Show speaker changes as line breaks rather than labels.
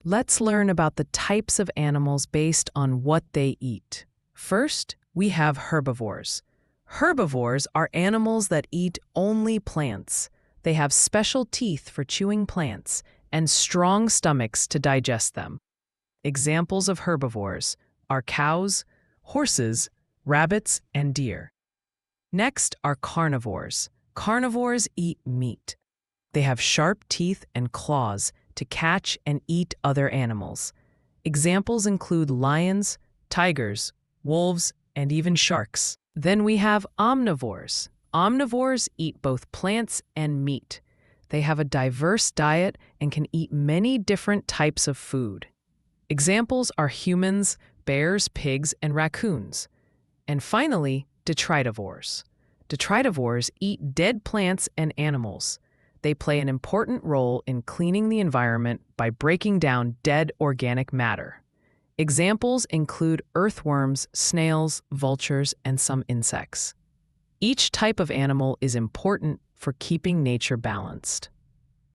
Let's learn about the types of animals based on what they eat. First, we have herbivores. Herbivores are animals that eat only plants. They have special teeth for chewing plants and strong stomachs to digest them. Examples of herbivores are cows, horses, rabbits, and deer. Next are carnivores. Carnivores eat meat. They have sharp teeth and claws to catch and eat other animals. Examples include lions, tigers, wolves, and even sharks. Then we have omnivores. Omnivores eat both plants and meat. They have a diverse diet and can eat many different types of food. Examples are humans, bears, pigs, and raccoons. And finally, detritivores. Detritivores eat dead plants and animals. They play an important role in cleaning the environment by breaking down dead organic matter. Examples include earthworms, snails, vultures, and some insects. Each type of animal is important for keeping nature balanced.